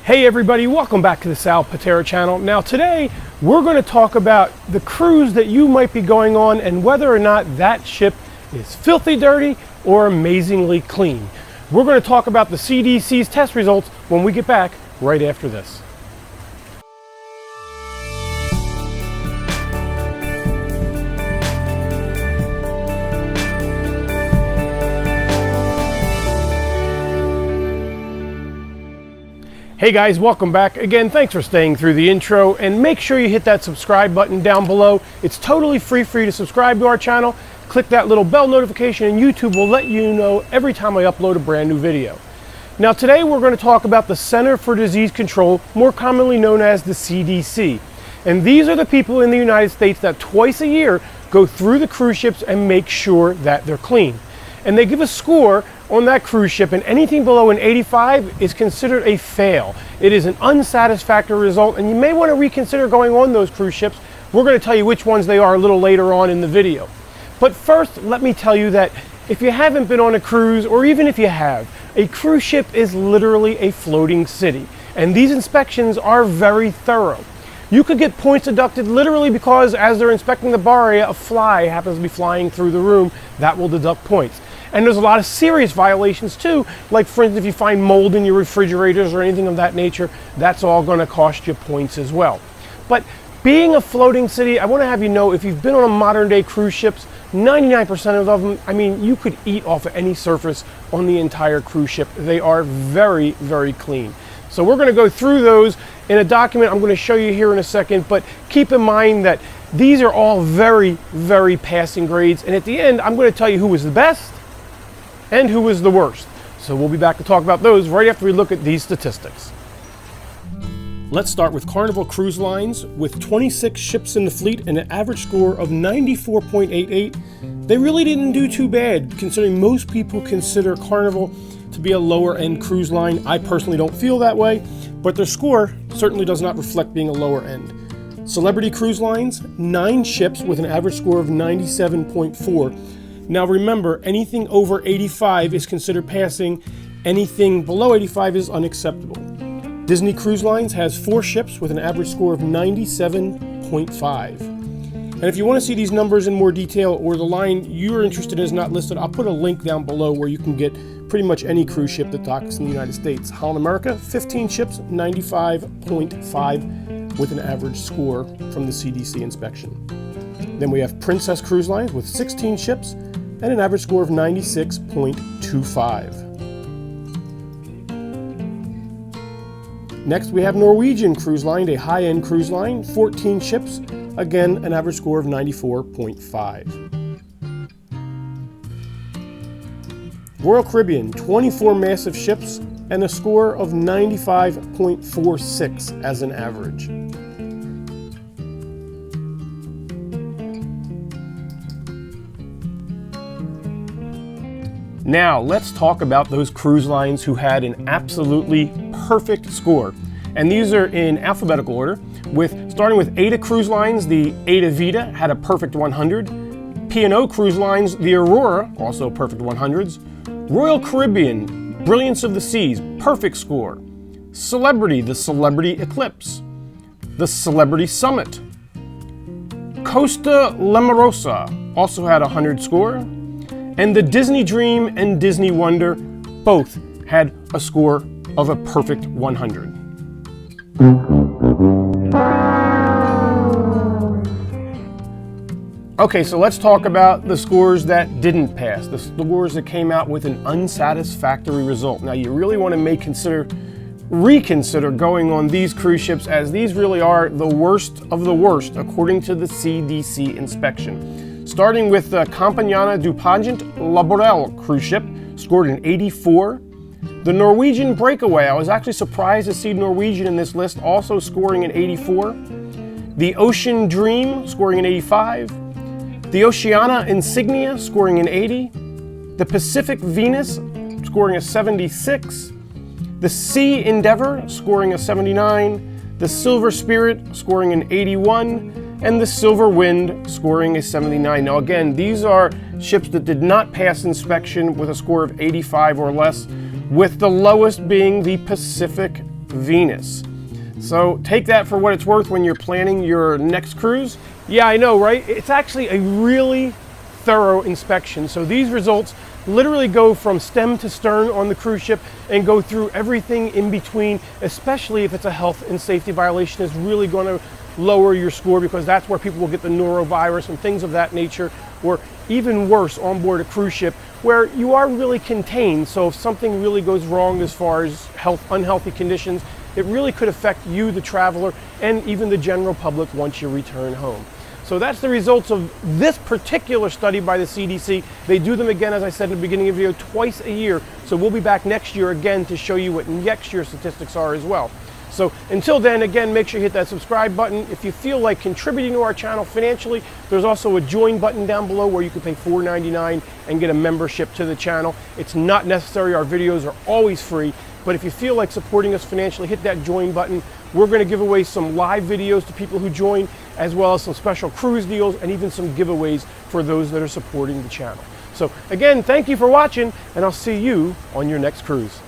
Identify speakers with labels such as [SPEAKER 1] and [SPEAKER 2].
[SPEAKER 1] Hey everybody, welcome back to the Sal Pitera channel. Now today, we're going to talk about the cruise that you might be going on and whether or not that ship is filthy dirty or amazingly clean. We're going to talk about the CDC's test results when we get back right after this. Hey guys, welcome back. Again, thanks for staying through the intro, and make sure you hit that subscribe button down below. It's totally free for you to subscribe to our channel. Click that little bell notification and YouTube will let you know every time I upload a brand new video. Now today we're going to talk about the Center for Disease Control, more commonly known as the CDC. And these are the people in the United States that twice a year go through the cruise ships and make sure that they're clean. And they give a score on that cruise ship, and anything below an 85 is considered a fail. It is an unsatisfactory result, and you may want to reconsider going on those cruise ships. We're going to tell you which ones they are a little later on in the video. But first, let me tell you that if you haven't been on a cruise, or even if you have, a cruise ship is literally a floating city, and these inspections are very thorough. You could get points deducted literally because as they're inspecting the bar area, a fly happens to be flying through the room. That will deduct points. And there's a lot of serious violations too, like for instance, if you find mold in your refrigerators or anything of that nature, that's all going to cost you points as well. But being a floating city, I want to have you know, if you've been on a modern day cruise ships, 99% of them, I mean, you could eat off of any surface on the entire cruise ship. They are very, very clean. So we're going to go through those in a document I'm going to show you here in a second, but keep in mind that these are all very, very passing grades. And at the end, I'm going to tell you who was the best and who was the worst. So we'll be back to talk about those right after we look at these statistics. Let's start with Carnival Cruise Lines. With 26 ships in the fleet and an average score of 94.88, they really didn't do too bad, considering most people consider Carnival to be a lower end cruise line. I personally don't feel that way, but their score certainly does not reflect being a lower end. Celebrity Cruise Lines, 9 ships with an average score of 97.4. Now remember, anything over 85 is considered passing, anything below 85 is unacceptable. Disney Cruise Lines has 4 ships with an average score of 97.5. And if you want to see these numbers in more detail, or the line you're interested in is not listed, I'll put a link down below where you can get pretty much any cruise ship that docks in the United States. Holland America, 15 ships, 95.5 with an average score from the CDC inspection. Then we have Princess Cruise Lines with 16 ships and an average score of 96.25. Next, we have Norwegian Cruise Line, a high-end cruise line, 14 ships, again, an average score of 94.5. Royal Caribbean, 24 massive ships, and a score of 95.46 as an average. Now, let's talk about those cruise lines who had an absolutely perfect score. And these are in alphabetical order, starting with Ada Cruise Lines, the Ada Vita had a perfect 100. P&O Cruise Lines, the Aurora, also perfect 100s. Royal Caribbean, Brilliance of the Seas, perfect score. Celebrity, the Celebrity Eclipse. The Celebrity Summit. Costa Limorosa also had a 100 score. And the Disney Dream and Disney Wonder both had a score of a perfect 100. Okay, so let's talk about the scores that didn't pass, the scores that came out with an unsatisfactory result. Now, you really want to reconsider going on these cruise ships, as these really are the worst of the worst according to the CDC inspection. Starting with the Compagnia du Pageant Laboral cruise ship, scored an 84. The Norwegian Breakaway, I was actually surprised to see Norwegian in this list, also scoring an 84. The Ocean Dream, scoring an 85. The Oceana Insignia, scoring an 80. The Pacific Venus, scoring a 76. The Sea Endeavor, scoring a 79. The Silver Spirit, scoring an 81. And the Silver Wind, scoring a 79. Now again, these are ships that did not pass inspection with a score of 85 or less, with the lowest being the Pacific venous. So take that for what it's worth when you're planning your next cruise. Yeah, I know, right? It's actually a really thorough inspection. So these results literally go from stem to stern on the cruise ship and go through everything in between, especially if it's a health and safety violation. Is really going to lower your score, because that's where people will get the norovirus and things of that nature, or even worse on board a cruise ship where you are really contained. So if something really goes wrong as far as unhealthy conditions, it really could affect you, the traveler, and even the general public once you return home. So that's the results of this particular study by the CDC. They do them again, as I said in the beginning of the video, twice a year. So we'll be back next year again to show you what next year's statistics are as well. So until then, again, make sure you hit that subscribe button. If you feel like contributing to our channel financially, there's also a join button down below where you can pay $4.99 and get a membership to the channel. It's not necessary. Our videos are always free. But if you feel like supporting us financially, hit that join button. We're going to give away some live videos to people who join, as well as some special cruise deals and even some giveaways for those that are supporting the channel. So again, thank you for watching, and I'll see you on your next cruise.